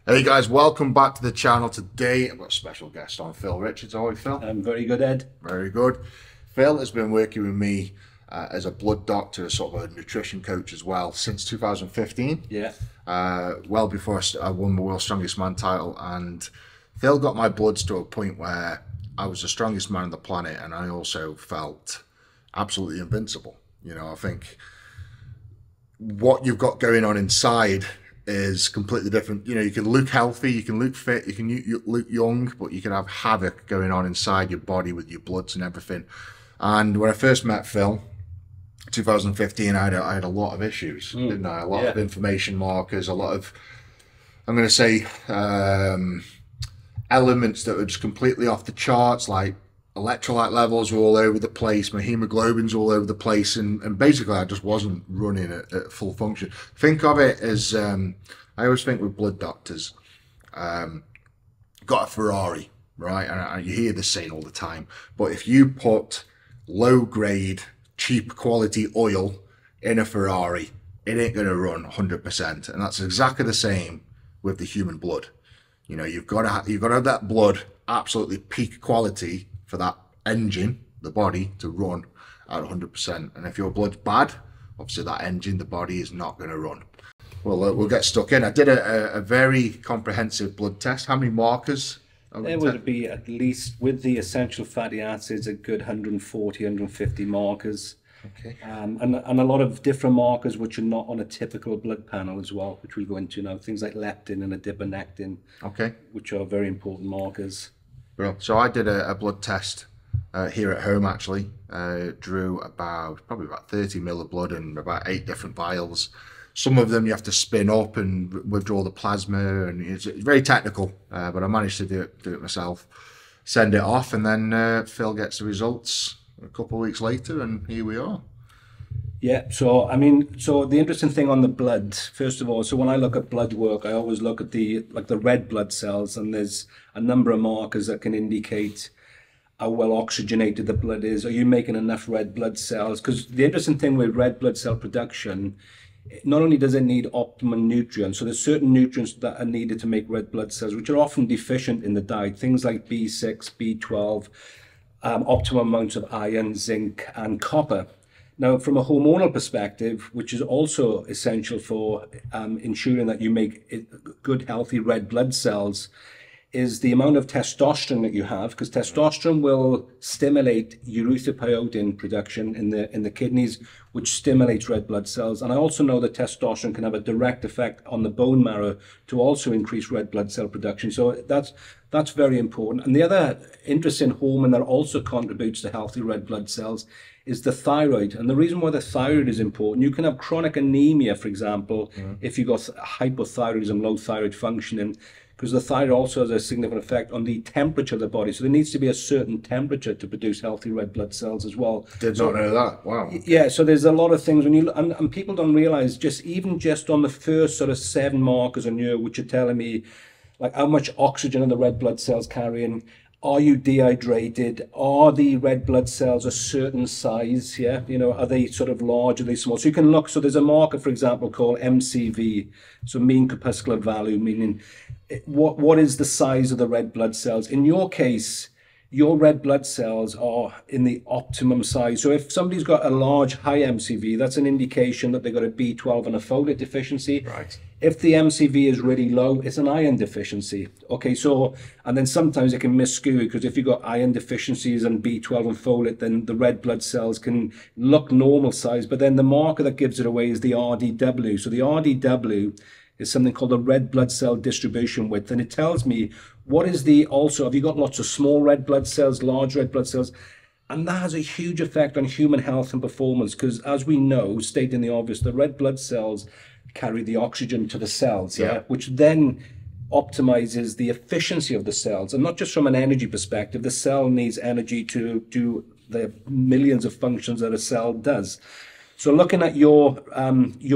Hey guys, welcome back to the channel. Today I've got a special guest on, Phil Richards. How are you, Phil? I'm very good, Ed. Very good. Phil has been working with me as a blood doctor, as sort of a nutrition coach as well, since 2015. Yeah. Well before I won the World's Strongest Man title, and Phil got my bloods to a point where I was the strongest man on the planet, and I also felt absolutely invincible. You know, I think what you've got going on inside is completely different. You know, you can look healthy, you can look fit, you can look young, but you can have havoc going on inside your body with your bloods and everything. And when I first met Phil, 2015, I had a lot of issues, didn't I? A lot of information markers, a lot of, I'm going to say, elements that were just completely off the charts, like electrolyte levels were all over the place, my hemoglobin's all over the place, and basically I just wasn't running at full function. Think of it as, I always think with blood doctors, got a Ferrari, right? And you hear this saying all the time, but if you put low grade, cheap quality oil in a Ferrari, it ain't going to run 100%. And that's exactly the same with the human blood. You know, you've got to have that blood absolutely peak quality for that engine, the body, to run at 100%. And if your blood's bad, obviously that engine, the body, is not going to run. Well, we'll get stuck in. I did a very comprehensive blood test. How many markers? There would be at least, with the essential fatty acids, a good 140, 150 markers. Okay. And a lot of different markers which are not on a typical blood panel as well, which we'll go into now. Things like leptin and adiponectin, okay, which are very important markers. Well, so I did a blood test here at home, actually. Drew probably about 30 ml of blood in about 8 different vials. Some of them you have to spin up and withdraw the plasma, and it's very technical, but I managed to do it myself. Send it off, and then Phil gets the results a couple of weeks later, and here we are. Yeah, so I mean, so the interesting thing on the blood, first of all, so when I look at blood work, I always look at the red blood cells, and there's a number of markers that can indicate how well oxygenated the blood is. Are you making enough red blood cells? Because the interesting thing with red blood cell production, not only does it need optimum nutrients, so there's certain nutrients that are needed to make red blood cells, which are often deficient in the diet, things like B6, B12, optimum amounts of iron, zinc, and copper. Now, from a hormonal perspective, which is also essential for ensuring that you make good, healthy red blood cells, is the amount of testosterone that you have, because testosterone will stimulate erythropoietin production in the kidneys, which stimulates red blood cells. And I also know that testosterone can have a direct effect on the bone marrow to also increase red blood cell production. So that's very important. And the other interesting hormone that also contributes to healthy red blood cells is the thyroid. And the reason why the thyroid is important, you can have chronic anemia, for example, if you've got hypothyroidism, low thyroid functioning, because the thyroid also has a significant effect on the temperature of the body. So there needs to be a certain temperature to produce healthy red blood cells as well. Did not know that. Wow. Yeah, so there's a lot of things when you and people don't realize, even on the first sort of 7 markers on you, which are telling me like how much oxygen are the red blood cells carrying. Are you dehydrated? Are the red blood cells a certain size? Yeah, you know, are they sort of large? Are they small? So you can look. So there's a marker, for example, called MCV, so mean corpuscular value, meaning what is the size of the red blood cells. In your case, your red blood cells are in the optimum size. So if somebody's got a large, high MCV, that's an indication that they've got a B12 and a folate deficiency. Right. If the MCV is really low, it's an iron deficiency. Okay, so, and then sometimes it can misskew, because if you've got iron deficiencies and B12 and folate, then the red blood cells can look normal size, but then the marker that gives it away is the RDW. So the RDW is something called the red blood cell distribution width, and it tells me what is have you got lots of small red blood cells, large red blood cells, and that has a huge effect on human health and performance, because as we know, stating the obvious, the red blood cells carry the oxygen to the cells, which then optimizes the efficiency of the cells, and not just from an energy perspective. The cell needs energy to do the millions of functions that a cell does. So looking at your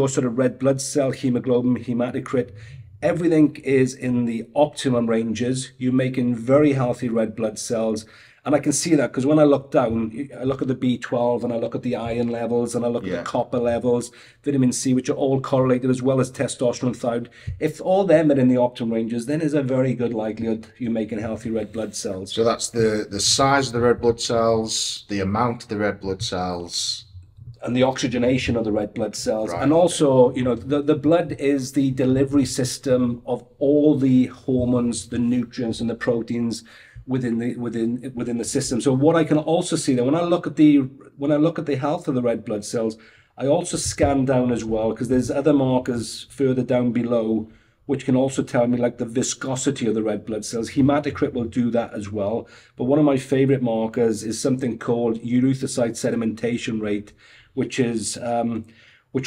sort of red blood cell, hemoglobin, hematocrit, everything is in the optimum ranges. You're making very healthy red blood cells, And I can see that because when I look down, I look at the B12 and I look at the iron levels and I look at the copper levels, vitamin C, which are all correlated, as well as testosterone and thyroid. If all them are in the optimum ranges, then there's a very good likelihood you're making healthy red blood cells. So that's the size of the red blood cells, the amount of the red blood cells, and the oxygenation of the red blood cells. Right. And also, you know, the blood is the delivery system of all the hormones, the nutrients and the proteins within the system. So what I can also see that when I look at the health of the red blood cells, I also scan down as well, because there's other markers further down below which can also tell me like the viscosity of the red blood cells. Hematocrit will do that as well. But one of my favorite markers is something called erythrocyte sedimentation rate, which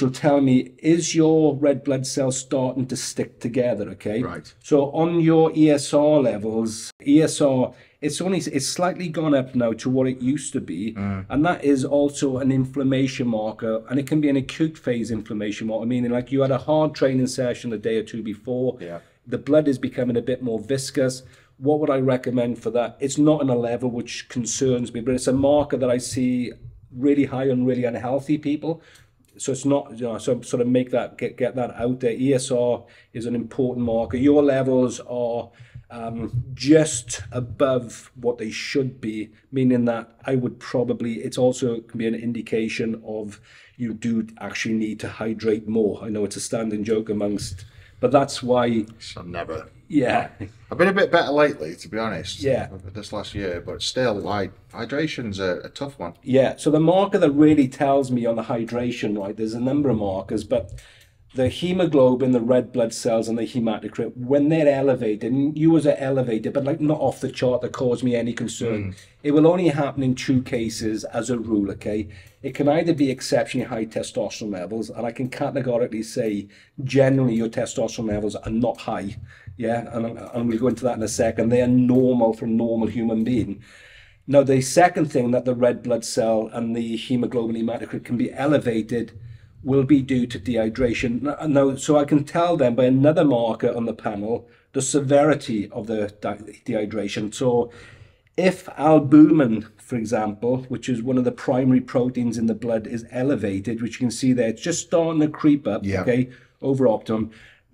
will tell me, is your red blood cell starting to stick together, okay? Right. So on your ESR levels, it's slightly gone up now to what it used to be, and that is also an inflammation marker, and it can be an acute phase inflammation marker, meaning like you had a hard training session a day or two before, the blood is becoming a bit more viscous. What would I recommend for that? It's not in a level which concerns me, but it's a marker that I see really high on really unhealthy people. So it's not, you know, so sort of make that, get that out there. ESR is an important marker. Your levels are just above what they should be, meaning that I would probably, it's also can be an indication of you do actually need to hydrate more. I know it's a standing joke amongst, but that's why. So never. Yeah. I've been a bit better lately, to be honest. Yeah. This last year, but still, like, hydration's a tough one. Yeah. So the marker that really tells me on the hydration, right, there's a number of markers, but the hemoglobin, the red blood cells, and the hematocrit, when they're elevated, and yours are elevated, but like not off the chart that cause me any concern, it will only happen in 2 cases as a rule, okay? It can either be exceptionally high testosterone levels, and I can categorically say, generally your testosterone levels are not high, yeah? And we'll go into that in a second. They are normal for a normal human being. Now, the second thing that the red blood cell and the hemoglobin hematocrit can be elevated will be due to dehydration. Now, so I can tell them by another marker on the panel the severity of the dehydration. So if albumin, for example, which is one of the primary proteins in the blood, is elevated, which you can see there, it's just starting to creep up, okay, over optimum.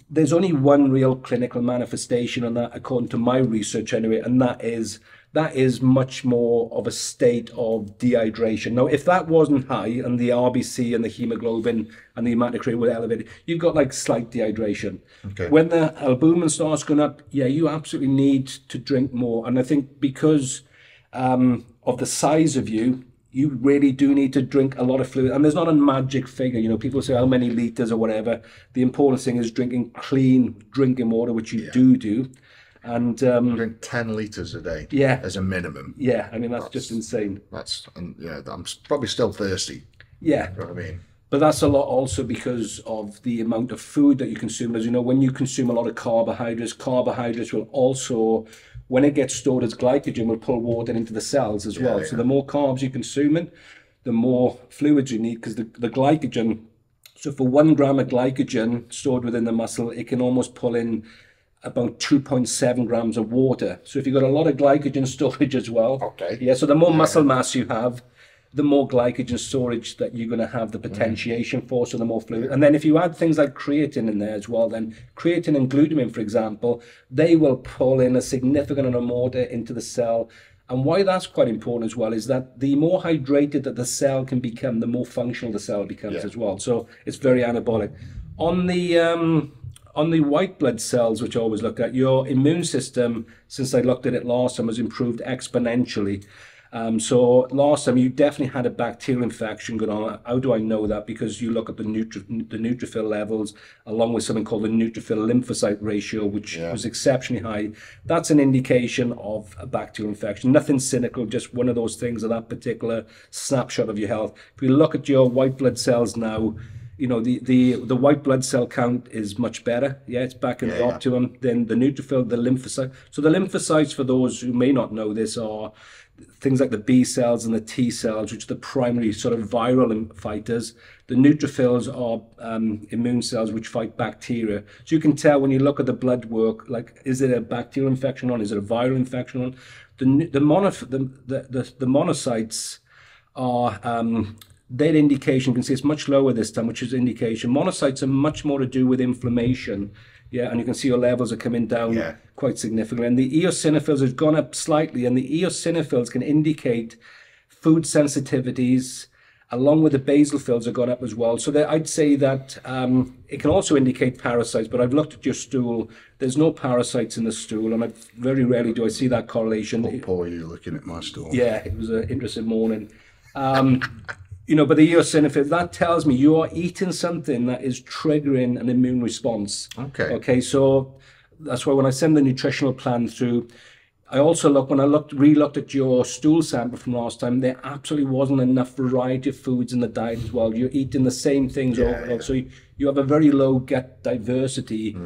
There's only one real clinical manifestation on that, according to my research anyway, and that is much more of a state of dehydration. Now, if that wasn't high and the RBC and the hemoglobin and the hematocrit were elevated, you've got like slight dehydration. Okay. When the albumin starts going up, yeah, you absolutely need to drink more. And I think because of the size of you, you really do need to drink a lot of fluid. And there's not a magic figure. You know, people say how many liters or whatever. The important thing is drinking clean drinking water, which you do. And drink 10 litres a day, as a minimum. Yeah, I mean that's just insane. I'm probably still thirsty. Yeah, You know what I mean? but that's a lot also because of the amount of food that you consume. As you know, when you consume a lot of carbohydrates will also, when it gets stored as glycogen, will pull water into the cells as well. So the more carbs you're consuming, the more fluids you need, because the glycogen. So for 1 gram of glycogen stored within the muscle, it can almost pull in about 2.7 grams of water. So if you've got a lot of glycogen storage as well, so the more muscle mass you have, the more glycogen storage that you're going to have the potentiation for, so the more fluid. And then if you add things like creatine in there as well, then creatine and glutamine, for example, they will pull in a significant amount of water into the cell. And why that's quite important as well is that the more hydrated that the cell can become, the more functional the cell becomes as well. So it's very anabolic. On the white blood cells, which I always look at, your immune system, since I looked at it last time, has improved exponentially. So last time you definitely had a bacterial infection going on. How do I know that? Because you look at the neutrophil levels, along with something called the neutrophil lymphocyte ratio, which was exceptionally high. That's an indication of a bacterial infection. Nothing cynical, just one of those things of that particular snapshot of your health. If we look at your white blood cells now, you know, the white blood cell count is much better. Yeah, it's back in the optimum. Then the neutrophil, the lymphocyte. So the lymphocytes, for those who may not know this, are things like the B cells and the T cells, which are the primary sort of viral fighters. The neutrophils are immune cells which fight bacteria. So you can tell when you look at the blood work, like, is it a bacterial infection on? Is it a viral infection on? The monocytes are their indication. You can see it's much lower this time, which is indication. Monocytes are much more to do with inflammation. Yeah, and you can see your levels are coming down quite significantly. And the eosinophils has gone up slightly, and the eosinophils can indicate food sensitivities, along with the basophils have gone up as well. So I'd say that it can also indicate parasites, but I've looked at your stool. There's no parasites in the stool, and very rarely do I see that correlation. Oh, poor you looking at my stool. Yeah, it was an interesting morning. You know, but the eosinophils, that tells me you are eating something that is triggering an immune response. Okay. Okay, so that's why when I send the nutritional plan through, I also re-looked at your stool sample from last time, there absolutely wasn't enough variety of foods in the diet as well. You're eating the same things over. So you have a very low gut diversity.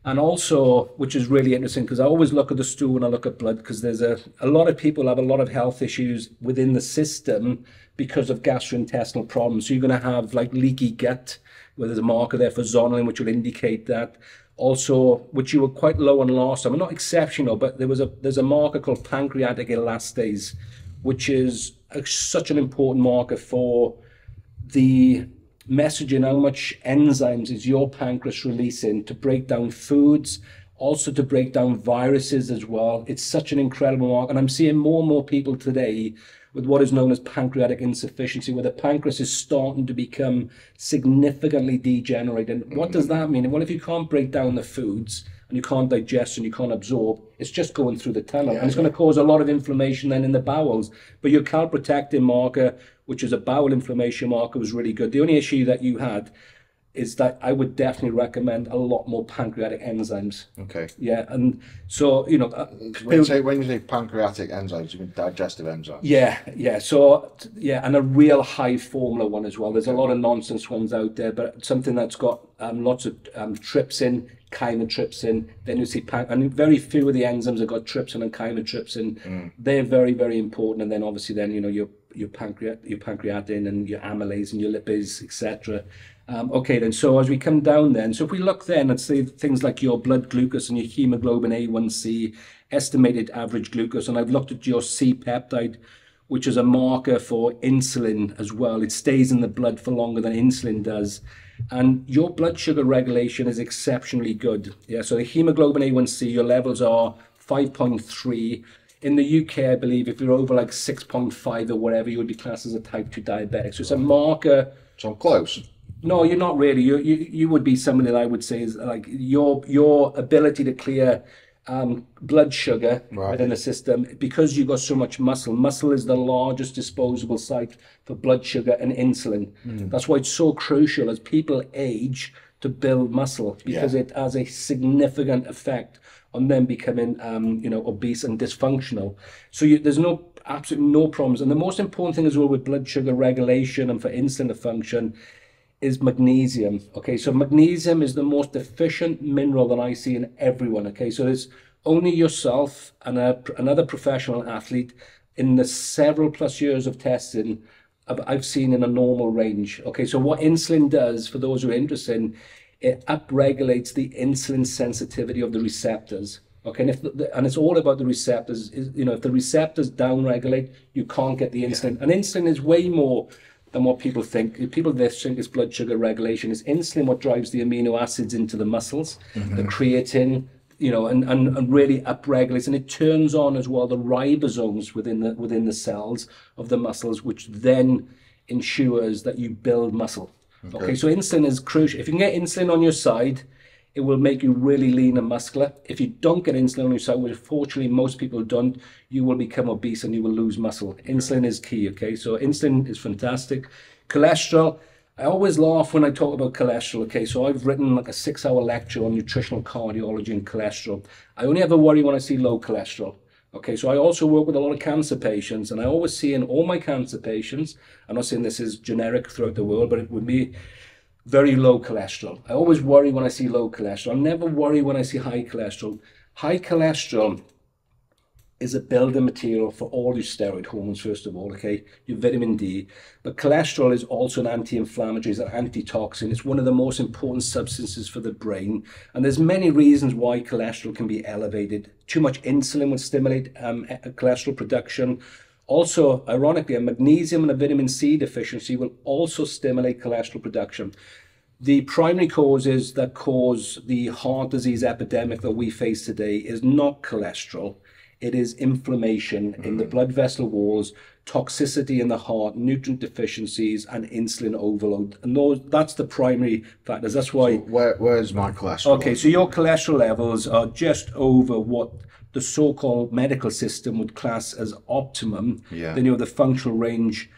And also, which is really interesting, because I always look at the stool when I look at blood, because there's a lot of people have a lot of health issues within the system because of gastrointestinal problems. So you're going to have like leaky gut, where there's a marker there for zonulin, which will indicate that. Also, which you were quite low on last time, not exceptional, but there's a marker called pancreatic elastase, which is such an important marker for the messaging how much enzymes is your pancreas releasing to break down foods, also to break down viruses as well. It's such an incredible marker, and I'm seeing more and more people today with what is known as pancreatic insufficiency, where the pancreas is starting to become significantly degenerated. What does that mean? Well, if you can't break down the foods and you can't digest and you can't absorb, it's just going through the tunnel, and it's going to cause a lot of inflammation then in the bowels. But your calprotectin marker, which is a bowel inflammation marker, was really good. The only issue that you had is that I would definitely recommend a lot more pancreatic enzymes. Okay. Yeah, and so, you know... when you say pancreatic enzymes, you mean digestive enzymes? Yeah. So, and a real high formula one as well. There's a lot of nonsense ones out there, but something that's got lots of trypsin, chymotrypsin. Then you see, and very few of the enzymes have got trypsin and chymotrypsin. They're very, very important. And then obviously then, you know, your pancreatin and your amylase and your lipids, etc. Okay, then, so as we come down then, so if we look then at, say, things like your blood glucose and your hemoglobin A1C, estimated average glucose, and I've looked at your C-peptide, which is a marker for insulin as well. It stays in the blood for longer than insulin does. And your blood sugar regulation is exceptionally good. Yeah, so the hemoglobin A1C, your levels are 5.3. In the UK, I believe, if you're over like 6.5 or whatever, you would be classed as a type 2 diabetic. So it's a marker. So I'm close. No, you're not really. You would be somebody that I would say is like your ability to clear blood sugar within the system, because you've got so much muscle. Muscle is the largest disposable site for blood sugar and insulin. That's why it's so crucial as people age to build muscle, because it has a significant effect on them becoming obese and dysfunctional. So there's absolutely no problems. And the most important thing as well with blood sugar regulation and for insulin to function is magnesium. Okay, so magnesium is the most deficient mineral that I see in everyone. Okay, so there's only yourself and another professional athlete in the several plus years of testing I've seen in a normal range. Okay, so what insulin does, for those who are interested, it upregulates the insulin sensitivity of the receptors. Okay, and it's all about the receptors. If the receptors downregulate, you can't get the insulin. And insulin is way more than what people think. People think it's blood sugar regulation. It's insulin what drives the amino acids into the muscles, the creatine, and really upregulates, and it turns on as well the ribosomes within the cells of the muscles, which then ensures that you build muscle. Okay, so insulin is crucial. If you can get insulin on your side, it will make you really lean and muscular. If you don't get insulin on your side, which fortunately most people don't, you will become obese and you will lose muscle. Insulin is key, okay? So insulin is fantastic. Cholesterol, I always laugh when I talk about cholesterol, okay? So I've written like a 6-hour lecture on nutritional cardiology and cholesterol. I only ever worry when I see low cholesterol. Okay, so I also work with a lot of cancer patients, and I always see in all my cancer patients, I'm not saying this is generic throughout the world, but it would be very low cholesterol. I always worry when I see low cholesterol. I never worry when I see high cholesterol. High cholesterol is a building material for all your steroid hormones, first of all, okay? Your vitamin D. But cholesterol is also an anti-inflammatory, it's an antitoxin. It's one of the most important substances for the brain. And there's many reasons why cholesterol can be elevated. Too much insulin will stimulate cholesterol production. Also, ironically, a magnesium and a vitamin C deficiency will also stimulate cholesterol production. The primary causes that cause the heart disease epidemic that we face today is not cholesterol. It is inflammation in the blood vessel walls, toxicity in the heart, nutrient deficiencies, and insulin overload. And that's the primary factors. That's why. So where's my cholesterol? Okay, so your cholesterol levels are just over what the so-called medical system would class as optimum. Yeah. Then you have the functional range.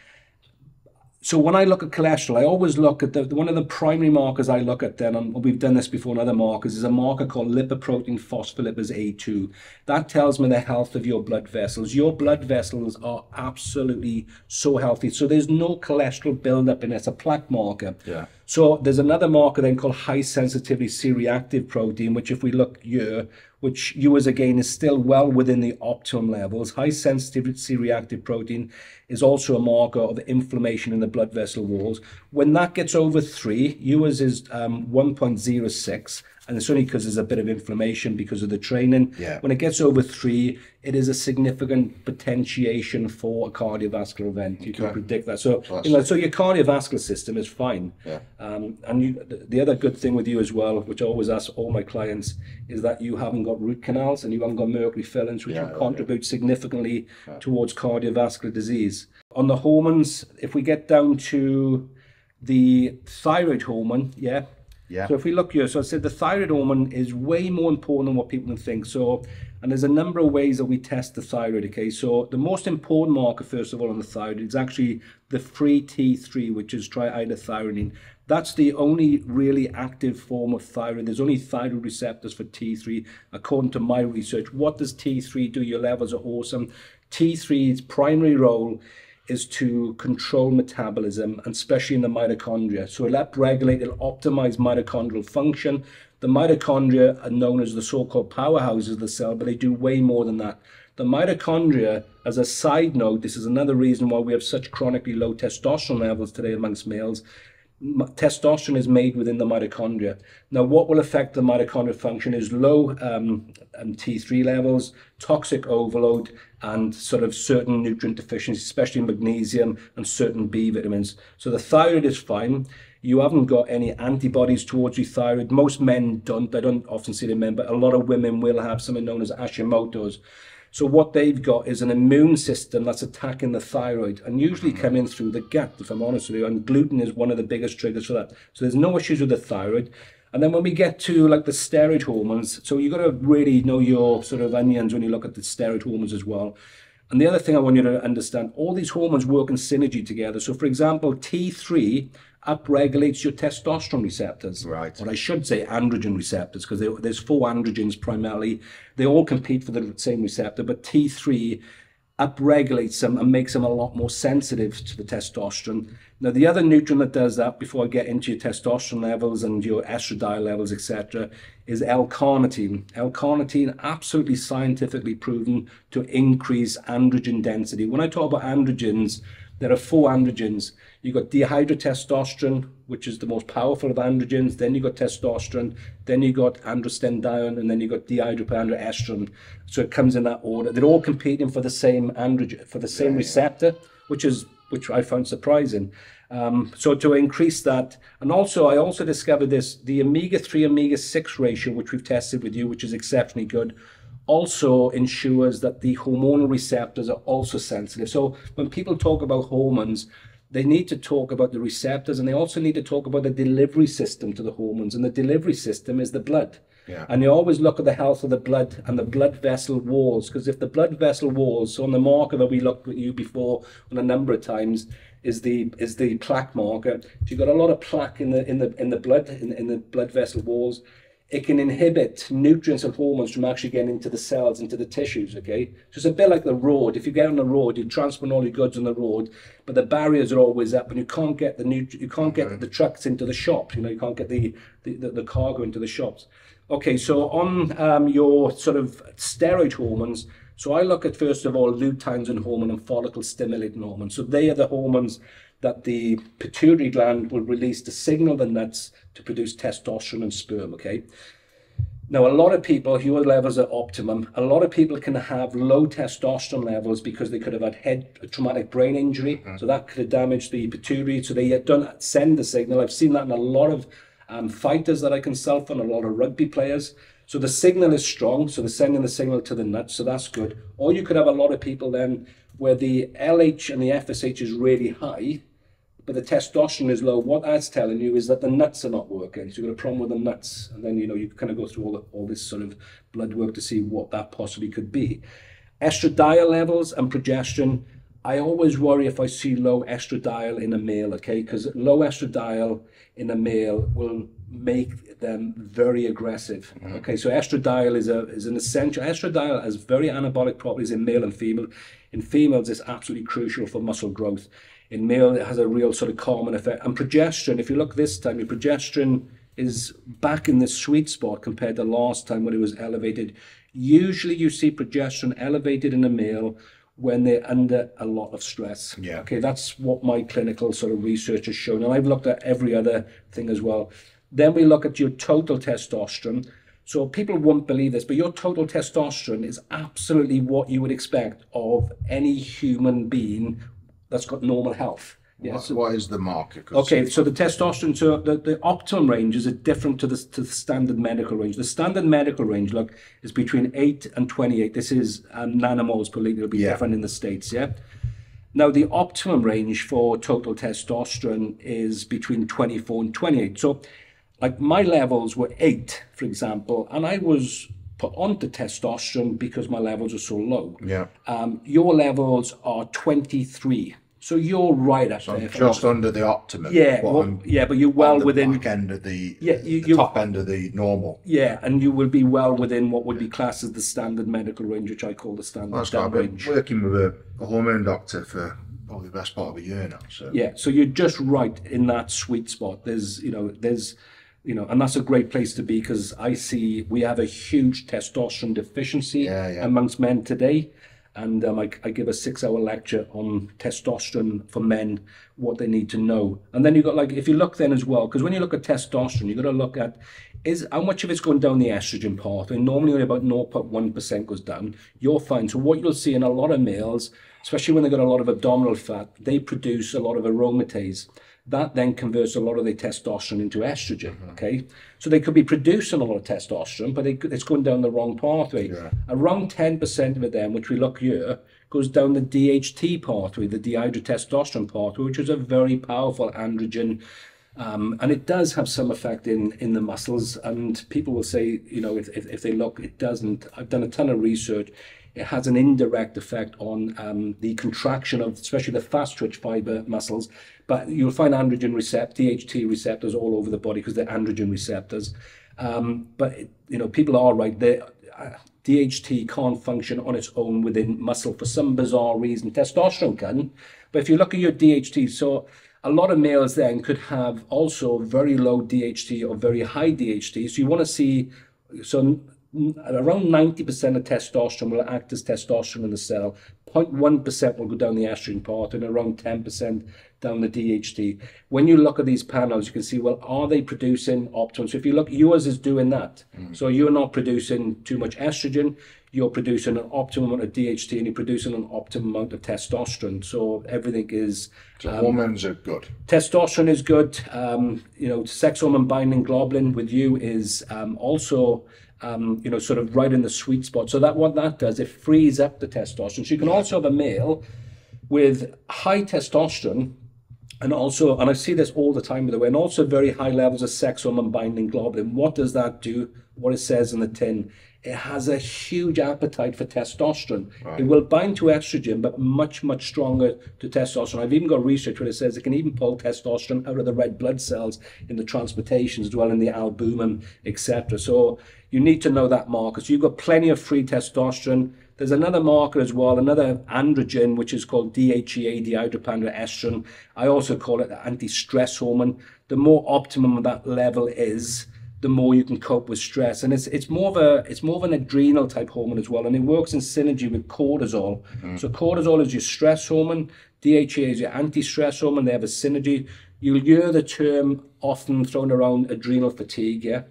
So when I look at cholesterol, I always look at one of the primary markers I look at then, and we've done this before in other markers, is a marker called lipoprotein phospholipase A2. That tells me the health of your blood vessels. Your blood vessels are absolutely so healthy. So there's no cholesterol buildup in it. It's a plaque marker. Yeah. So there's another marker then called high sensitivity C-reactive protein, which if we look here, which yours again is still well within the optimum levels. High sensitivity C-reactive protein is also a marker of inflammation in the blood vessel walls. When that gets over 3, yours is 1.06, and it's only because there's a bit of inflammation because of the training. Yeah. When it gets over 3, it is a significant potentiation for a cardiovascular event. You can predict that. So, so your cardiovascular system is fine. Yeah. And the other good thing with you as well, which I always ask all my clients, is that you haven't got root canals and you haven't got mercury fillings, which will contribute significantly towards cardiovascular disease. On the hormones, if we get down to the thyroid hormone, yeah. So if we look here, so I said the thyroid hormone is way more important than what people think. So, and there's a number of ways that we test the thyroid, okay? So the most important marker, first of all, on the thyroid is actually the free T3, which is triiodothyronine. That's the only really active form of thyroid. There's only thyroid receptors for T3, according to my research. What does T3 do? Your levels are awesome. T3's primary role is to control metabolism, and especially in the mitochondria. So it'll upregulate, it'll optimize mitochondrial function. The mitochondria are known as the so-called powerhouses of the cell, but they do way more than that. The mitochondria, as a side note, this is another reason why we have such chronically low testosterone levels today amongst males. Testosterone is made within the mitochondria. Now, what will affect the mitochondrial function is low T3 levels, toxic overload, and sort of certain nutrient deficiencies, especially magnesium and certain B vitamins. So the thyroid is fine. You haven't got any antibodies towards your thyroid. Most men don't. I don't often see the men, but a lot of women will have something known as Hashimoto's. So what they've got is an immune system that's attacking the thyroid and usually coming through the gut, if I'm honest with you. And gluten is one of the biggest triggers for that. So there's no issues with the thyroid. And then when we get to like the steroid hormones, so you've got to really know your sort of onions when you look at the steroid hormones as well. And the other thing I want you to understand, all these hormones work in synergy together. So for example, T3 upregulates your testosterone receptors. Right. Or I should say androgen receptors, because there's 4 androgens primarily. They all compete for the same receptor, but T3 upregulates them and makes them a lot more sensitive to the testosterone. Now, the other nutrient that does that, before I get into your testosterone levels and your estradiol levels, etc., is L-carnitine. L-carnitine, absolutely scientifically proven to increase androgen density. When I talk about androgens, there are 4 androgens. You've got dihydrotestosterone, which is the most powerful of androgens. Then you've got testosterone. Then you've got androstenedione. And then you've got dihydroestradiol. So it comes in that order. They're all competing for the same androgen, for the same receptor, which I found surprising. So to increase that, and also I also discovered this, the omega-3, omega-6 ratio, which we've tested with you, which is exceptionally good, also ensures that the hormonal receptors are also sensitive. So when people talk about hormones, they need to talk about the receptors, and they also need to talk about the delivery system to the hormones. And the delivery system is the blood. Yeah. And you always look at the health of the blood and the blood vessel walls, because if the blood vessel walls, so on the marker that we looked with you before on a number of times, is the plaque marker. If you've got a lot of plaque in the blood vessel walls, it can inhibit nutrients and hormones from actually getting into the cells, into the tissues, okay? So it's a bit like the road. If you get on the road, you transport all your goods on the road, but the barriers are always up and you can't get the trucks into the shops, you can't get the cargo into the shops. Okay, so on your sort of steroid hormones, So I look at, first of all, luteinizing hormone and follicle stimulating hormone. So they are the hormones that the pituitary gland will release to signal the nuts to produce testosterone and sperm, okay? Now, a lot of people, your levels are optimum. A lot of people can have low testosterone levels because they could have had a traumatic brain injury. So that could have damaged the pituitary. So they don't send the signal. I've seen that in a lot of fighters that I consult on, a lot of rugby players. So the signal is strong. So they're sending the signal to the nuts. So that's good. Or you could have a lot of people then where the LH and the FSH is really high, but the testosterone is low. What that's telling you is that the nuts are not working. So you've got a problem with the nuts. And then, you kind of go through all this sort of blood work to see what that possibly could be. Estradiol levels and progesterone. I always worry if I see low estradiol in a male, okay? Because low estradiol in a male will make them very aggressive. Okay, so estradiol is an essential. Estradiol has very anabolic properties in male and female. In females, it's absolutely crucial for muscle growth. In male, it has a real sort of calming effect. And progesterone, if you look this time, your progesterone is back in the sweet spot compared to last time when it was elevated. Usually you see progesterone elevated in a male when they're under a lot of stress. Yeah. Okay, that's what my clinical sort of research has shown. And I've looked at every other thing as well. Then we look at your total testosterone. So people won't believe this, but your total testosterone is absolutely what you would expect of any human being that's got normal health. Yeah, What is the marker? Okay, so the testosterone, so the optimum range is different to the standard medical range. The standard medical range, look, is between 8 and 28. This is nanomoles per liter. It'll be different in the States, yeah? Now, the optimum range for total testosterone is between 24 and 28. So, like, my levels were 8, for example, and I was put onto testosterone because my levels are so low. Yeah. Your levels are 23. So you're right up there. Just under the optimum. Yeah, but you're well within back end of the you top end of the normal. Yeah, and you will be well within what would be classed as the standard medical range, which I call the standard range. I've been working with a hormone doctor for probably the best part of a year now. So yeah, so you're just right in that sweet spot. There's and that's a great place to be, because I see we have a huge testosterone deficiency amongst men today. And I give a 6-hour lecture on testosterone for men, what they need to know. And then you've got, like, if you look then as well, because when you look at testosterone, you've got to look at how much of it's going down the estrogen pathway. Normally only about 0.1% goes down. You're fine. So what you'll see in a lot of males, especially when they've got a lot of abdominal fat, they produce a lot of aromatase. That then converts a lot of their testosterone into estrogen, okay? So they could be producing a lot of testosterone, but it's going down the wrong pathway. Yeah. Around 10% of it then, which we look here, goes down the DHT pathway, the dihydrotestosterone pathway, which is a very powerful androgen. And it does have some effect in the muscles. And people will say, if they look, it doesn't. I've done a ton of research. It has an indirect effect on the contraction of, especially the fast twitch fiber muscles. But you'll find androgen DHT receptors all over the body because they're androgen receptors. But people are right. DHT can't function on its own within muscle for some bizarre reason. Testosterone can. But if you look at your DHT, so a lot of males then could have also very low DHT or very high DHT. So you want to see, so around 90% of testosterone will act as testosterone in the cell. 0.1% will go down the estrogen path, and around 10% down the DHT. When you look at these panels, you can see, well, are they producing optimum? So if you look, yours is doing that. So you're not producing too much estrogen, you're producing an optimum amount of DHT, and you're producing an optimum amount of testosterone. So everything is... So hormones are good. Testosterone is good. Sex hormone binding globulin with you is also... sort of right in the sweet spot. So that what that does, it frees up the testosterone. So you can also have a male with high testosterone, and I see this all the time, by the way, and also very high levels of sex hormone binding globulin. What does that do? What it says in the tin, it has a huge appetite for testosterone. Right. It will bind to estrogen, but much, much stronger to testosterone. I've even got research where it says it can even pull testosterone out of the red blood cells in the transportations as well, in the albumin, etc. So you need to know that marker. So you've got plenty of free testosterone. There's another marker as well, another androgen, which is called DHEA, dihydroepiandrosterone. I also call it the anti-stress hormone. The more optimum that level is, the more you can cope with stress. And it's more of an adrenal type hormone as well, and it works in synergy with cortisol. So cortisol is your stress hormone, DHA is your anti-stress hormone. They have a synergy. You'll hear the term often thrown around, adrenal fatigue. Yeah,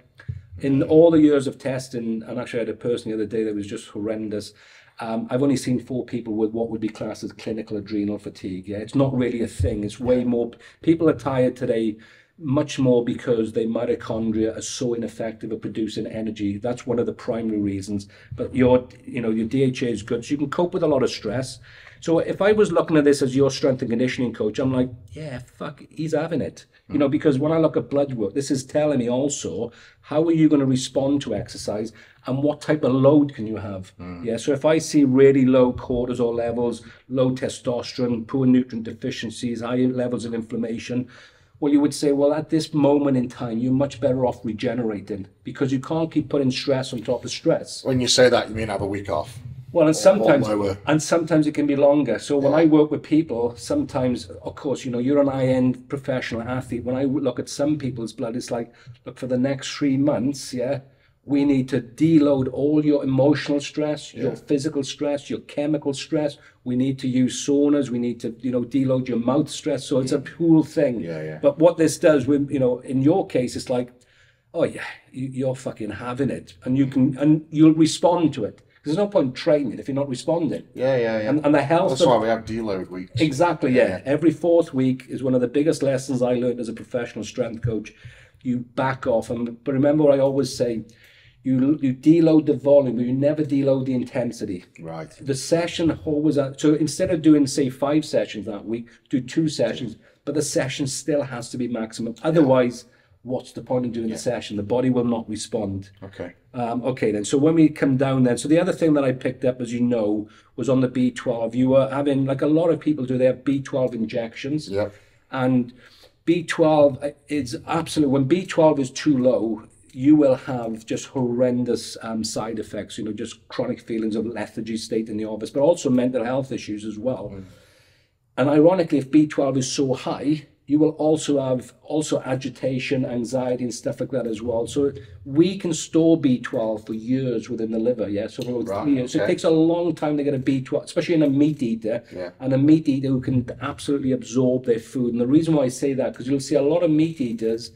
in all the years of testing, and actually I had a person the other day that was just horrendous. I've only seen 4 people with what would be classed as clinical adrenal fatigue. Yeah, it's not really a thing. It's way more. People are tired today much more because their mitochondria are so ineffective at producing energy. That's one of the primary reasons. But your DHA is good, so you can cope with a lot of stress. So if I was looking at this as your strength and conditioning coach, I'm like, yeah, fuck, he's having it. Because when I look at blood work, this is telling me also, how are you going to respond to exercise and what type of load can you have? Yeah, so if I see really low cortisol levels, low testosterone, poor nutrient deficiencies, high levels of inflammation, well, you would say, well, at this moment in time, you're much better off regenerating, because you can't keep putting stress on top of stress. When you say that, you mean have a week off? Well, and sometimes it can be longer. So when I work with people, sometimes, of course, you're an high-end professional athlete. When I look at some people's blood, it's like, look, for the next 3 months, yeah, we need to deload all your emotional stress, your physical stress, your chemical stress. We need to use saunas. We need to, deload your mouth stress. So it's a cool thing. Yeah. But what this does, with, in your case, it's like, oh yeah, you're fucking having it, and you'll respond to it. There's no point training if you're not responding. Yeah. And the health. That's why we have deload weeks. Exactly. Yeah. Every 4th week is one of the biggest lessons I learned as a professional strength coach. You back off, but remember what I always say. You deload the volume, but you never deload the intensity. Right. The session always, so instead of doing, say, 5 sessions that week, do 2 sessions, but the session still has to be maximum. Otherwise, what's the point of doing the session? The body will not respond. Okay. Okay then, so when we come down then, so the other thing that I picked up, as you know, was on the B12. You were having, like a lot of people do, they have B12 injections. Yeah. And B12 is absolute, when B12 is too low, you will have just horrendous side effects, just chronic feelings of lethargy, state in the office, but also mental health issues as well. And ironically, if B12 is so high, you will also have agitation, anxiety, and stuff like that as well. So we can store B12 for years within the liver, yeah? So for 3 years. So it takes a long time to get a B12, especially in a meat eater, and a meat eater who can absolutely absorb their food. And the reason why I say that, because you'll see a lot of meat eaters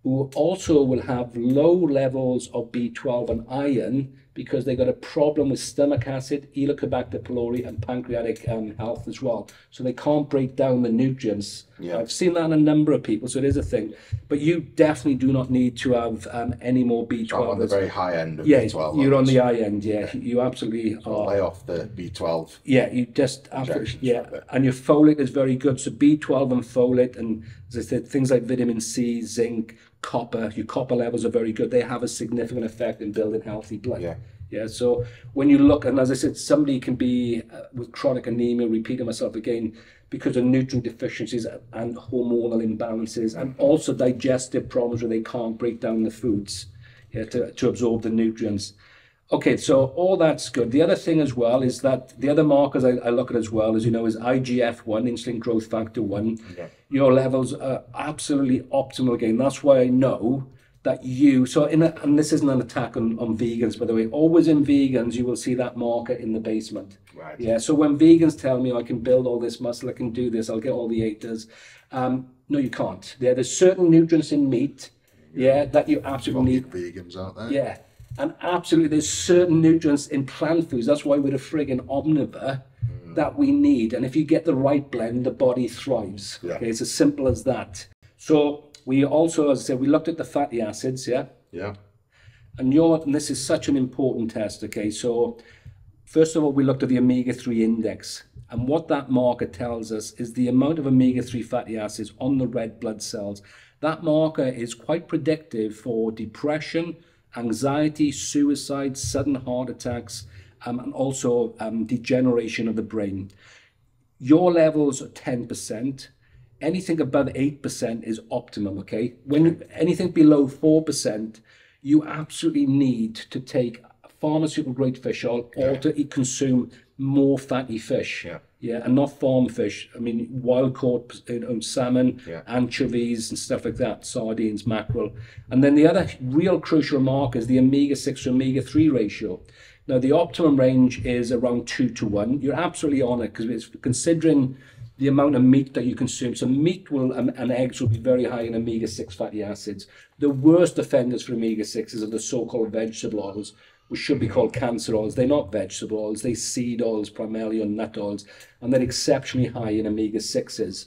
who also will have low levels of B12 and iron, because they got a problem with stomach acid, Helicobacter pylori, and pancreatic health as well. So they can't break down the nutrients. Yeah. I've seen that in a number of people, so it is a thing. But you definitely do not need to have any more B12. I'm on the very high end of B12. You're on the high end, You absolutely are. Lay off the B12. Yeah, you just absolutely, and your folate is very good. So B12 and folate, and as I said, things like vitamin C, zinc, copper, your copper levels are very good. They have a significant effect in building healthy blood. Yeah, so when you look, and as I said, somebody can be with chronic anemia, repeating myself again, because of nutrient deficiencies and hormonal imbalances, and also digestive problems where they can't break down the foods to absorb the nutrients. Okay, so all that's good. The other thing as well is that the other markers I look at as well is, is IGF-1, insulin growth factor 1. Your levels are absolutely optimal again. That's why I know that and this isn't an attack on vegans, by the way. Always in vegans, you will see that marker in the basement. Right. Yeah, so when vegans tell me, I can build all this muscle, I can do this, I'll get all the ATAs. No, you can't. There's certain nutrients in meat, that you absolutely need. Vegans, aren't there? Yeah. And absolutely, there's certain nutrients in plant foods. That's why we're a friggin' omnivore that we need. And if you get the right blend, the body thrives. Yeah. Okay, it's as simple as that. So we also, as I said, we looked at the fatty acids, Yeah. And this is such an important test, okay? So first of all, we looked at the omega-3 index. And what that marker tells us is the amount of omega-3 fatty acids on the red blood cells. That marker is quite predictive for depression, anxiety, suicide, sudden heart attacks, and also degeneration of the brain. Your levels are 10%. Anything above 8% is optimum, okay? When anything below 4%, you absolutely need to take pharmaceutical grade fish oil or to consume more fatty fish. Yeah, and not farm fish. I mean, wild caught, salmon, Yeah. anchovies, and stuff like that, sardines, mackerel. And then the other real crucial mark is the omega-6 to omega-3 ratio. Now, the optimum range is around 2 to 1. You're absolutely on it because it's considering the amount of meat that you consume. So meat will and eggs will be very high in omega-6 fatty acids. The worst offenders for omega-6s are the so-called vegetable oils, which should be called cancer oils. They're not vegetable oils, they're seed oils primarily, or nut oils, and they're exceptionally high in omega-6s.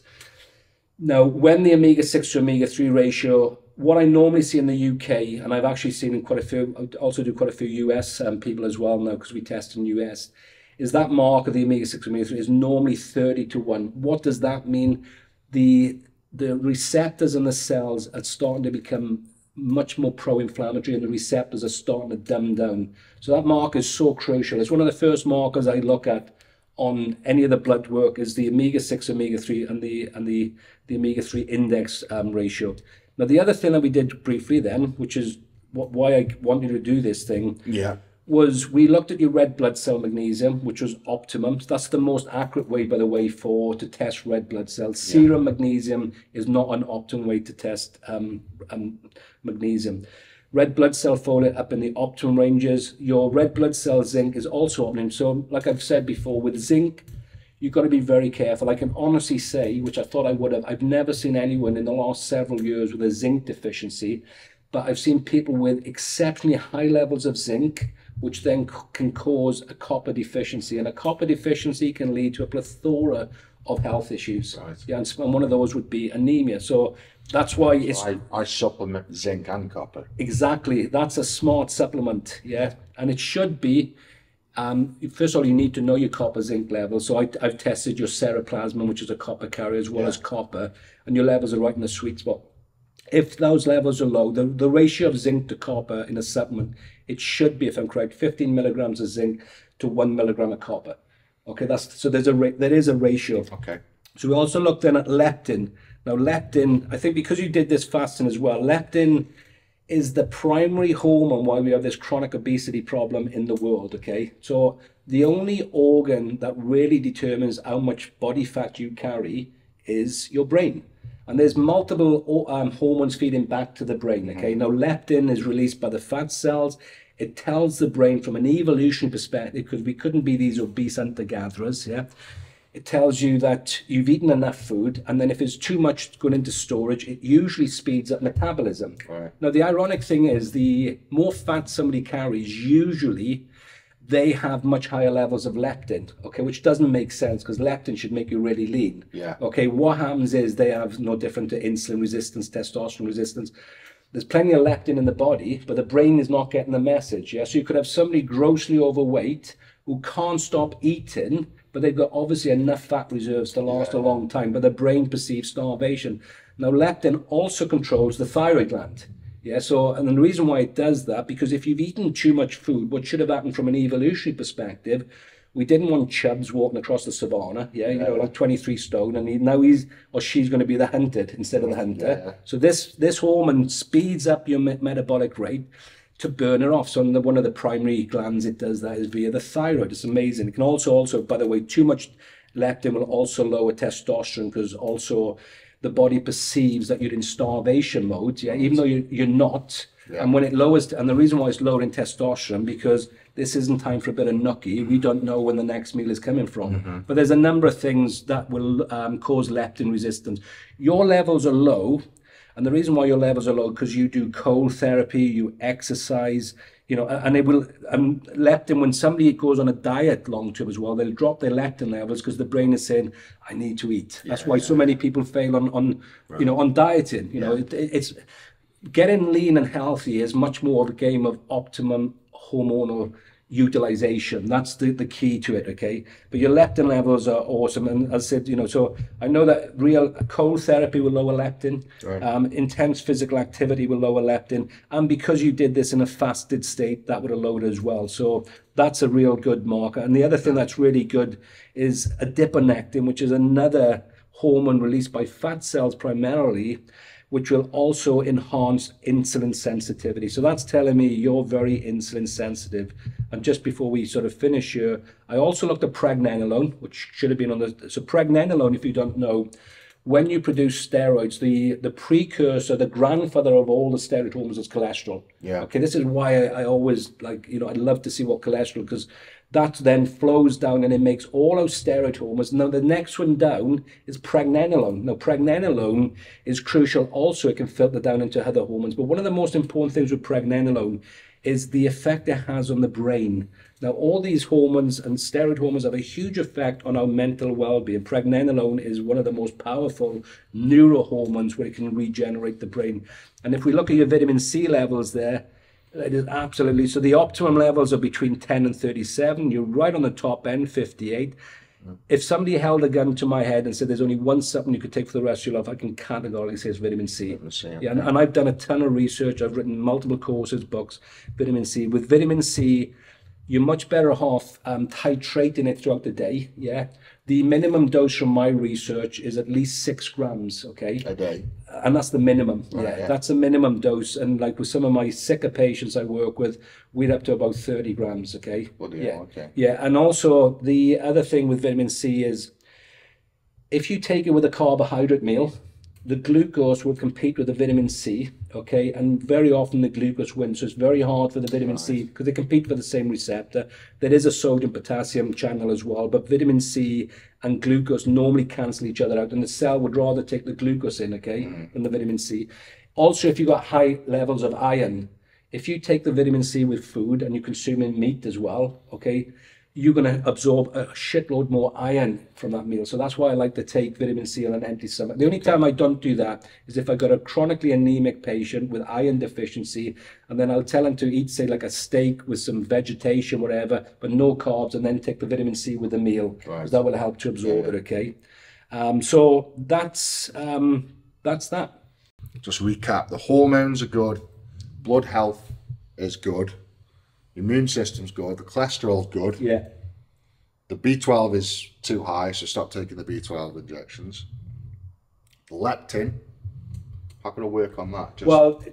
Now, when the omega-6 to omega-3 ratio, what I normally see in the UK, and I've actually seen in quite a few, I also do quite a few US people as well now because we test in US, is that mark of the omega-6 omega-3 is normally 30 to 1. What does that mean? The receptors in the cells are starting to become much more pro-inflammatory, and the receptors are starting to dumb down. So that marker is so crucial. It's one of the first markers I look at on any of the blood work, is the omega-6 omega-3 and the omega-3 index ratio. Now, the other thing that we did briefly then, which is why I wanted to do this thing, Yeah. was we looked at your red blood cell magnesium, which was optimum. That's the most accurate way, by the way, to test red blood cells. Serum magnesium is not an optimum way to test magnesium. Red blood cell folate up in the optimum ranges. Your red blood cell zinc is also optimum. So, like I've said before, with zinc, you've got to be very careful. I can honestly say, which I thought I would have, I've never seen anyone in the last several years with a zinc deficiency, but I've seen people with exceptionally high levels of zinc, which then can cause a copper deficiency. And a copper deficiency can lead to a plethora of health issues. Right. Yeah, and one of those would be anemia. So that's why it's... I supplement zinc and copper. Exactly. That's a smart supplement, yeah. And it should be, first of all, you need to know your copper zinc levels. So I've tested your ceraplasmin, which is a copper carrier, as well as copper, and your levels are right in the sweet spot. If those levels are low, the ratio of zinc to copper in a supplement, it should be, if I'm correct, 15 milligrams of zinc to 1 milligram of copper. Okay, so there is a ratio. Okay. So we also looked then at leptin. Now leptin, I think because you did this fasting as well, leptin is the primary hormone why we have this chronic obesity problem in the world, okay? So the only organ that really determines how much body fat you carry is your brain. And there's multiple hormones feeding back to the brain, okay? Now, leptin is released by the fat cells. It tells the brain from an evolutionary perspective, because we couldn't be these obese hunter-gatherers, yeah? It tells you that you've eaten enough food, and then if there's too much going into storage, it usually speeds up metabolism. Right. Now, the ironic thing is, the more fat somebody carries, usually they have much higher levels of leptin, okay, which doesn't make sense because leptin should make you really lean. Yeah. Okay, what happens is they have no different to insulin resistance, testosterone resistance. There's plenty of leptin in the body, but the brain is not getting the message. Yeah, so you could have somebody grossly overweight who can't stop eating, but they've got obviously enough fat reserves to last a long time, but the brain perceives starvation. Now, leptin also controls the thyroid gland. Yeah, so, and the reason why it does that, because if you've eaten too much food, what should have happened from an evolutionary perspective, we didn't want chubs walking across the savannah, like 23 stone, and now he's or she's going to be the hunted instead of the hunter. Yeah. So this hormone speeds up your metabolic rate to burn it off. So one of the primary glands it does that is via the thyroid. It's amazing. It can also, by the way, too much leptin will also lower testosterone, because also the body perceives that you're in starvation mode, even though you're not. Yeah. And when it lowers, and the reason why it's lowering testosterone, because this isn't time for a bit of nookie. We don't know when the next meal is coming from. But there's a number of things that will cause leptin resistance. Your levels are low, and the reason why your levels are low because you do cold therapy, you exercise, and it will leptin, when somebody goes on a diet long term as well, they'll drop their leptin levels because the brain is saying, I need to eat. That's why so many people fail on dieting. It's getting lean and healthy is much more of a game of optimum hormonal utilization. That's the key to it, okay? But your leptin levels are awesome. And as I said, so I know that real cold therapy will lower leptin, intense physical activity will lower leptin, and because you did this in a fasted state, that would have lowered as well. So that's a real good marker. And the other thing that's really good is adiponectin, which is another hormone released by fat cells primarily, which will also enhance insulin sensitivity. So that's telling me you're very insulin sensitive. And just before we sort of finish here, I also looked at pregnenolone, which should have been on the... So pregnenolone, if you don't know, when you produce steroids, the precursor, the grandfather of all the steroid hormones is cholesterol. Yeah. Okay, this is why I always like, I'd love to see what cholesterol, because that then flows down and it makes all those steroid hormones. Now, the next one down is pregnenolone. Now, pregnenolone is crucial also. It can filter down into other hormones. But one of the most important things with pregnenolone is the effect it has on the brain. Now, all these hormones and steroid hormones have a huge effect on our mental well-being. Pregnenolone is one of the most powerful neurohormones where it can regenerate the brain. And if we look at your vitamin C levels there, it is absolutely, so the optimum levels are between 10 and 37. You're right on the top end, 58. If somebody held a gun to my head and said there's only one supplement you could take for the rest of your life, I can categorically say it's vitamin C. Yeah, and I've done a ton of research. I've written multiple courses, books, vitamin C. With vitamin C, you're much better off titrating it throughout the day. Yeah, the minimum dose from my research is at least 6 grams. Okay, a day, and that's the minimum. Right, yeah, that's the minimum dose. And like with some of my sicker patients I work with, we're up to about 30 grams. Okay, okay, yeah. And also the other thing with vitamin C is, if you take it with a carbohydrate meal, the glucose will compete with the vitamin C, okay? And very often the glucose wins. So it's very hard for the vitamin C because they compete for the same receptor. There is a sodium-potassium channel as well, but vitamin C and glucose normally cancel each other out, and the cell would rather take the glucose in, okay, than the vitamin C. Also, if you've got high levels of iron, if you take the vitamin C with food and you're consuming meat as well, okay, you're going to absorb a shitload more iron from that meal. So that's why I like to take vitamin C on an empty stomach. The only time I don't do that is if I got a chronically anemic patient with iron deficiency, and then I'll tell them to eat, say, like a steak with some vegetation, whatever, but no carbs, and then take the vitamin C with the meal, because that will help to absorb it, okay? So that's that. Just recap, the hormones are good, blood health is good, immune system's good, the cholesterol's good. Yeah. The B12 is too high, so stop taking the B12 injections. The leptin, how can I work on that? Well,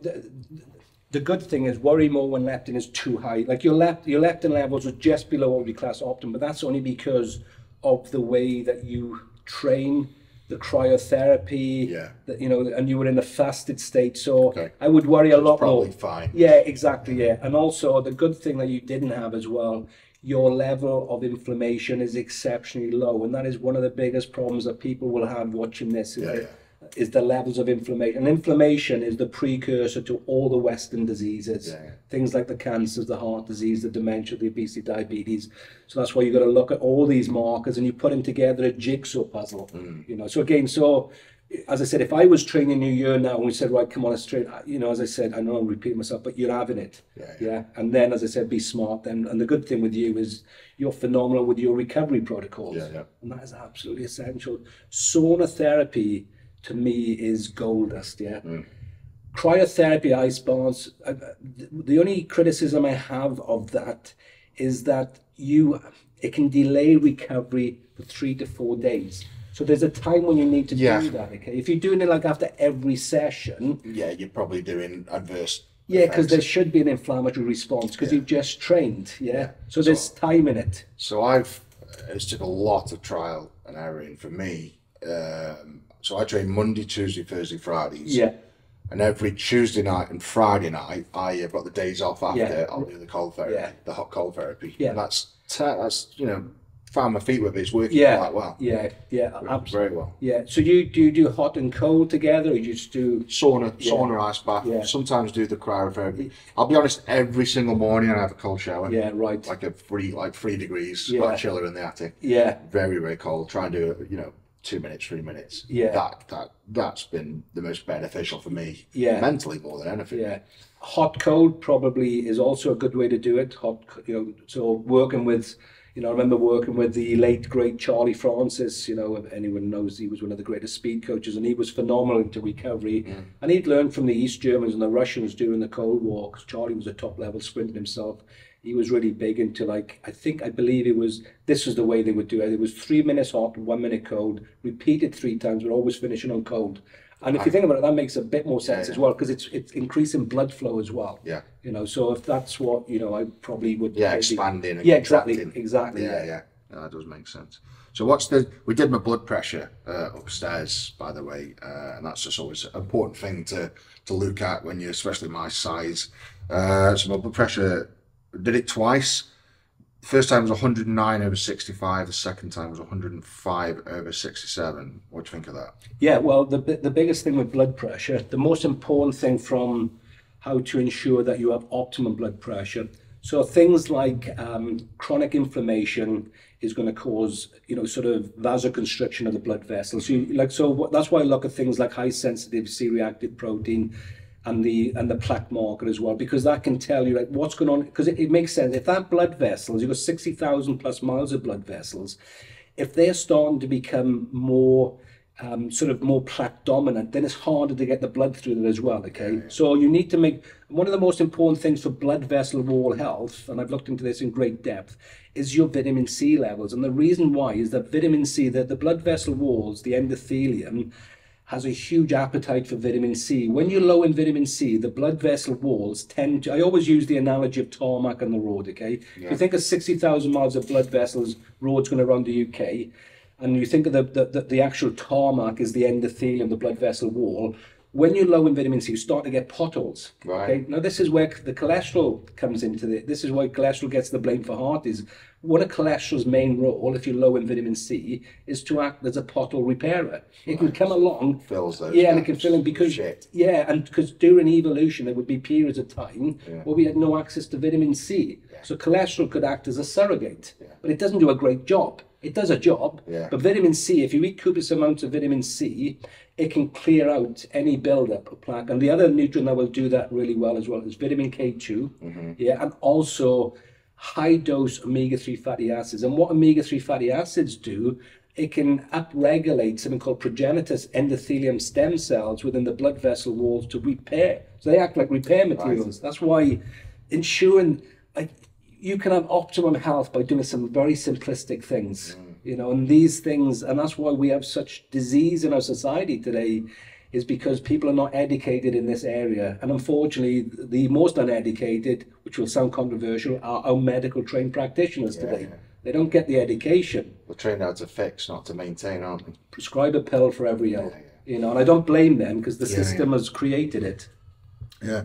the good thing is worry more when leptin is too high. Like your leptin levels are just below what we class optimum, but that's only because of the way that you train, the cryotherapy, and you were in a fasted state. So I would worry a lot more. Probably fine. Yeah, exactly. Yeah, and also the good thing that you didn't have as well, your level of inflammation is exceptionally low, and that is one of the biggest problems that people will have watching this. Is the levels of inflammation. And inflammation is the precursor to all the Western diseases. Things like the cancers, the heart disease, the dementia, the obesity, diabetes. So that's why you've got to look at all these markers and you put them together a jigsaw puzzle. So again, as I said, if I was training you here now and we said, right, come on, let's train, as I said, I know I'm repeating myself, but you're having it. And then, as I said, be smart. And the good thing with you is you're phenomenal with your recovery protocols. And that is absolutely essential. Sauna therapy, to me, is gold dust. Cryotherapy, ice baths, the only criticism I have of that is that it can delay recovery for 3 to 4 days. So there's a time when you need to do that, okay? If you're doing it like after every session... Yeah, you're probably doing adverse Yeah, because there should be an inflammatory response because you've just trained, So there's time in it. So it's took a lot of trial and error for me. So I train Monday, Tuesday, Thursday, Fridays. And every Tuesday night and Friday night, I've got the days off after. I'll do the cold therapy, the hot cold therapy. And that's found my feet with it. It's working quite well. Absolutely. Very well. So do you do hot and cold together, or you just do sauna, ice bath? Sometimes do the cryotherapy. I'll be honest, every single morning I have a cold shower. Like 3 degrees, like chiller in the attic. Very, very cold. Try and do it, 2 minutes, 3 minutes. That's been the most beneficial for me. Mentally more than anything. Hot cold probably is also a good way to do it. So working with, I remember working with the late great Charlie Francis. If anyone knows, he was one of the greatest speed coaches, and he was phenomenal into recovery. And he'd learned from the East Germans and the Russians during the Cold War, because Charlie was a top level sprinter himself. He was really big into, I believe this was the way they would do it. It was 3 minutes hot, 1 minute cold, repeated 3 times, but always finishing on cold. And if you think about it, that makes a bit more sense as well, because it's increasing blood flow as well. Yeah. You know, so if that's what, you know, I probably would. Yeah, maybe, expanding and exactly, contracting. exactly. Yeah, that does make sense. So we did my blood pressure upstairs, by the way, and that's just always an important thing to look at when you're, especially my size. So my blood pressure, did it twice. The first time was 109/65. The second time was 105/67. What do you think of that? Yeah, well, the biggest thing with blood pressure, the most important thing from how to ensure that you have optimum blood pressure. So things like chronic inflammation is going to cause, you know, sort of vasoconstriction of the blood vessels. That's why I look at things like high sensitive C-reactive protein and the plaque marker as well, because that can tell you like what's going on. Because it makes sense if that blood vessels, you've got 60,000 plus miles of blood vessels, if they're starting to become more sort of more plaque dominant, then it's harder to get the blood through there as well. Okay, so you need to make one of the most important things for blood vessel wall health, and I've looked into this in great depth, is your vitamin C levels. And the reason why is that vitamin C, that the blood vessel walls, the endothelium, has a huge appetite for vitamin C. When you're low in vitamin C, the blood vessel walls tend to, I always use the analogy of tarmac on the road, okay? Yeah. If you think of 60,000 miles of blood vessels, roads going around the UK, and you think of the actual tarmac is the endothelium, the blood vessel wall, when you're low in vitamin C, you start to get potholes. Right. Okay. Now this is where the cholesterol comes into it. This is why cholesterol gets the blame for heart. Is one of cholesterol's main role, if you're low in vitamin C, is to act as a pothole repairer. It can come along, fills those. Yeah, and it can fill in because and because during evolution there would be periods of time where we had no access to vitamin C. Yeah. So cholesterol could act as a surrogate, but it doesn't do a great job. It does a job, but vitamin C, if you eat copious amounts of vitamin C, it can clear out any buildup of plaque. And the other nutrient that will do that really well as well is vitamin K2, and also high dose omega-3 fatty acids. And what omega-3 fatty acids do, it can upregulate something called progenitus endothelium stem cells within the blood vessel walls to repair. So they act like repair materials. Right. That's why ensuring, like, you can have optimum health by doing some very simplistic things, you know, and these things, and that's why we have such disease in our society today, is because people are not educated in this area. And unfortunately, the most uneducated, which will sound controversial, are our medical trained practitioners today. Yeah. They don't get the education. They're trained how to fix, not to maintain, aren't they? Prescribe a pill for every ill, you know, and I don't blame them because the system has created it. Yeah.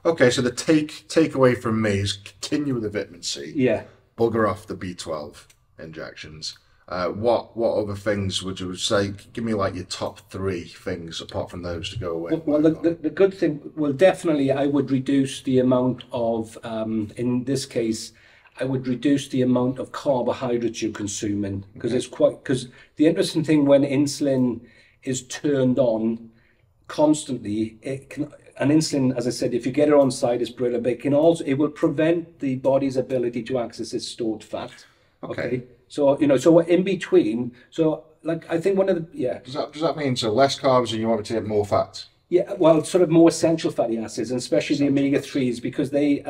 Okay, so the takeaway from me is continue with the vitamin C. Yeah. Bugger off the B12 injections. What other things would you say? Give me like your top 3 things apart from those to go away. Well, the good thing, well, definitely I would reduce the amount of, in this case, I would reduce the amount of carbohydrates you're consuming, because because the interesting thing when insulin is turned on constantly, and insulin, as I said, if you get it on site, it's brilliant, but it will prevent the body's ability to access its stored fat. Okay. So, you know, so in between, so like, I think one of the, Does that mean so less carbs and you want to get more fats? Yeah, well, sort of more essential fatty acids, and especially the omega-3s, because they,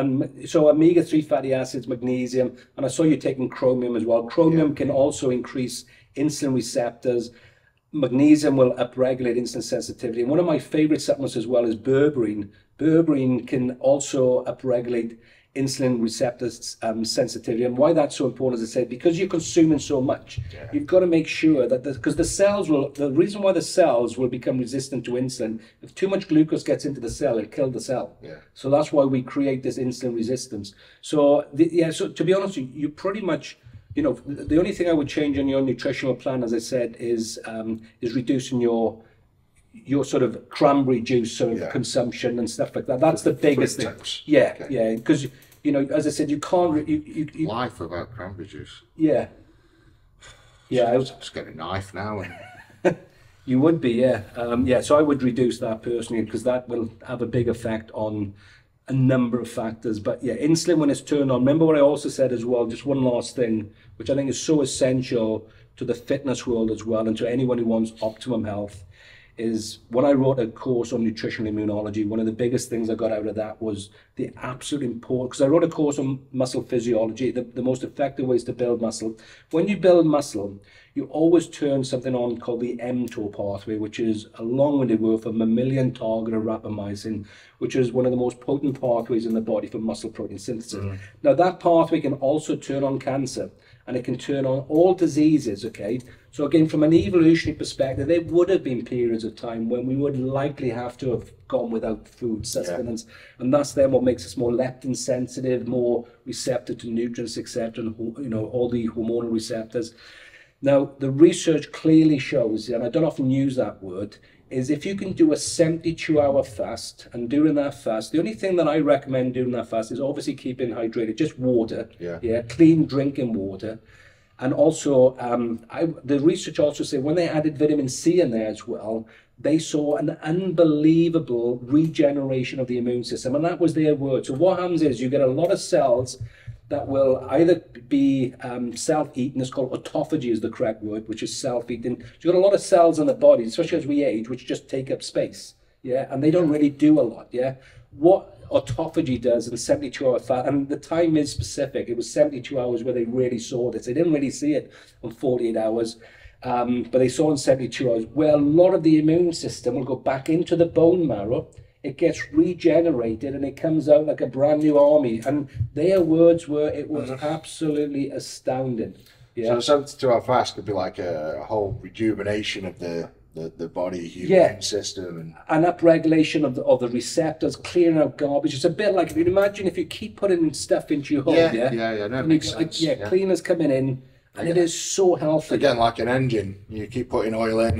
so omega-3 fatty acids, magnesium, and I saw you taking chromium as well. Chromium can also increase insulin receptors. Magnesium will upregulate insulin sensitivity. And one of my favorite supplements as well is berberine. Berberine can also upregulate insulin receptors sensitivity. And why that's so important, as I said, because you're consuming so much, you've got to make sure that, because the cells will, the reason why the cells will become resistant to insulin, if too much glucose gets into the cell, it'll kill the cell. Yeah. So that's why we create this insulin resistance. So, so to be honest, you pretty much, you know, the only thing I would change on your nutritional plan, as I said, is reducing your sort of cranberry juice sort of consumption and stuff like that. That's the biggest thing. Yeah, because, you know, as I said, you can't... You life without cranberry juice. Yeah. Yeah. I was just getting a knife now. You would be, yeah. So I would reduce that personally, because that will have a big effect on a number of factors. But yeah, insulin when it's turned on. Remember what I also said as well, just one last thing, which I think is so essential to the fitness world as well, and to anyone who wants optimum health, is when I wrote a course on nutritional immunology, one of the biggest things I got out of that was the absolute importance, because I wrote a course on muscle physiology, the most effective ways to build muscle. When you build muscle, you always turn something on called the mTOR pathway, which is a long-winded word for mammalian targeted rapamycin, which is one of the most potent pathways in the body for muscle protein synthesis. Now, that pathway can also turn on cancer, and it can turn on all diseases, okay? So again, from an evolutionary perspective, there would have been periods of time when we would likely have to have gone without food sustenance, and that's then what makes us more leptin sensitive, more receptive to nutrients, etc., and you know, all the hormonal receptors. Now, the research clearly shows, and I don't often use that word, is if you can do a 72-hour fast, and during that fast, the only thing that I recommend during that fast is obviously keeping hydrated, just water, clean drinking water. And also, the research also say when they added vitamin C in there as well, they saw an unbelievable regeneration of the immune system, and that was their word. So what happens is you get a lot of cells that will either be self-eating, it's called autophagy is the correct word, which is self-eating. So you've got a lot of cells in the body, especially as we age, which just take up space, and they don't really do a lot, What autophagy does in 72-hour fast, and the time is specific, it was 72 hours where they really saw this. They didn't really see it on 48 hours, but they saw in 72 hours, where a lot of the immune system will go back into the bone marrow, it gets regenerated, and it comes out like a brand new army. And their words were, it was absolutely astounding. So 72-hour fast could be like a whole rejuvenation of the body immune system and upregulation of the receptors, clearing out garbage. It's a bit like, if you imagine if you keep putting stuff into your home, that makes sense. Cleaners coming in, and it is so healthy. Again, like an engine, you keep putting oil in,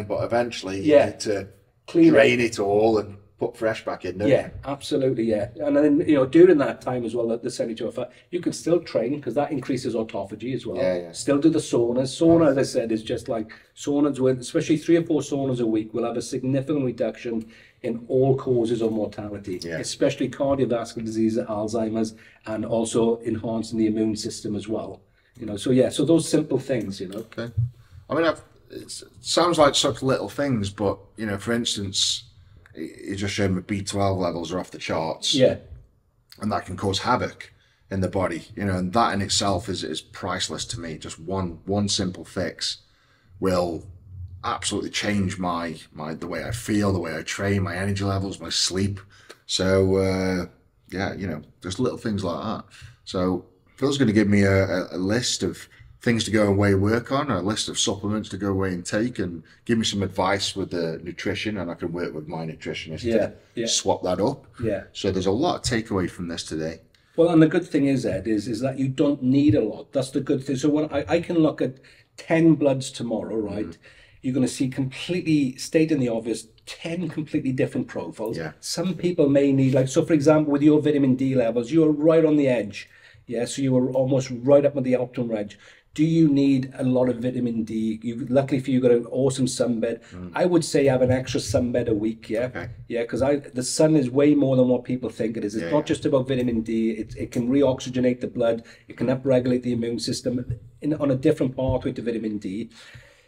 but eventually you need to drain it all and put fresh back in. Absolutely, And then, you know, during that time as well, the 72-hour fast, you can still train because that increases autophagy as well. Still do the saunas. Sauna, as I said, is just like saunas with, especially 3 or 4 saunas a week, will have a significant reduction in all causes of mortality, especially cardiovascular disease, Alzheimer's, and also enhancing the immune system as well. You know, so those simple things, you know. Okay. I mean, it sounds like such little things, but, you know, for instance, you just showed me B12 levels are off the charts. And that can cause havoc in the body, you know, and that in itself is priceless to me. Just one simple fix will absolutely change the way I feel, the way I train, my energy levels, my sleep. So, you know, just little things like that. So Phil's going to give me a list of things to go away work on, a list of supplements to go away and take, and give me some advice with the nutrition, and I can work with my nutritionist to swap that up. So there's a lot to take away from this today. Well, and the good thing is, Ed, is that you don't need a lot. That's the good thing. So when I can look at 10 bloods tomorrow, right? You're going to see completely, stating the obvious, 10 completely different profiles. Some people may need, like, so for example, with your vitamin D levels, you're right on the edge. So you were almost right up at the optimal edge. Do you need a lot of vitamin D? Luckily for you, you've got an awesome sunbed. I would say have an extra sunbed a week, because the sun is way more than what people think it is. It's not just about vitamin D. It can reoxygenate the blood. It can upregulate the immune system on a different pathway to vitamin D.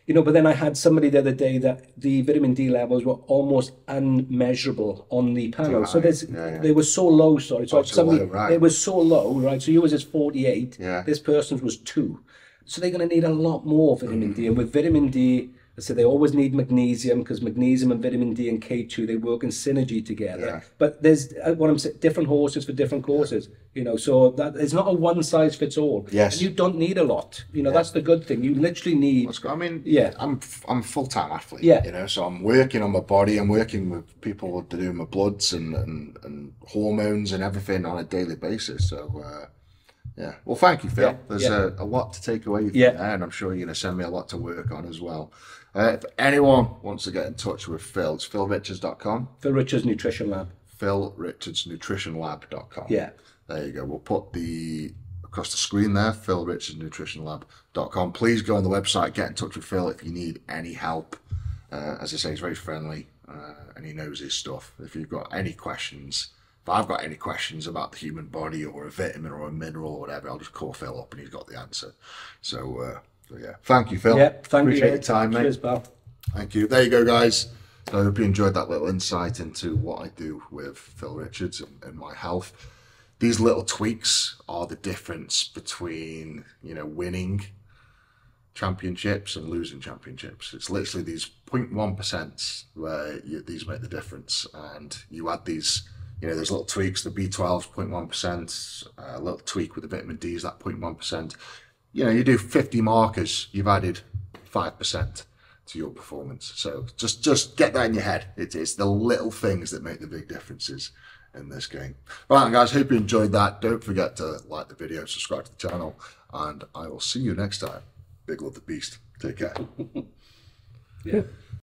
You know, but then I had somebody the other day that the vitamin D levels were almost unmeasurable on the panel. So they were so low, sorry. So it was so low, right? So yours is 48. This person's was 2. So they're going to need a lot more vitamin D. And with vitamin D, I said they always need magnesium, because magnesium and vitamin D and K2, they work in synergy together. But there's what I'm saying, different horses for different courses. You know, so that it's not a one size fits all. And you don't need a lot. You know, that's the good thing. You literally need. I mean, I'm a full-time athlete. You know, so I'm working on my body. I'm working with people that do my bloods and hormones and everything on a daily basis. So. Well, thank you, Phil. There's a lot to take away from there, and I'm sure you're going to send me a lot to work on as well. If anyone wants to get in touch with Phil, it's philrichards.com. Phil Richards Nutrition Lab. philrichardsnutritionlab.com. There you go. We'll put across the screen there, philrichardsnutritionlab.com. Please go on the website, get in touch with Phil if you need any help. As I say, he's very friendly, and he knows his stuff. If you've got any questions, if I've got any questions about the human body or a vitamin or a mineral or whatever, I'll just call Phil up and he's got the answer. So thank you, Phil. Appreciate your time, mate. Cheers, pal. Thank you. There you go, guys. So I hope you enjoyed that little insight into what I do with Phil Richards and my health. These little tweaks are the difference between, you know, winning championships and losing championships. It's literally these 0.1% where these make the difference. And you add these, you know, there's little tweaks. The B12's 0.1%, a little tweak with the vitamin D is that 0.1%. You know, you do 50 markers, you've added 5% to your performance. So just get that in your head. It's the little things that make the big differences in this game. Right, guys, hope you enjoyed that. Don't forget to like the video, subscribe to the channel, and I will see you next time. Big love the beast. Take care. Yeah.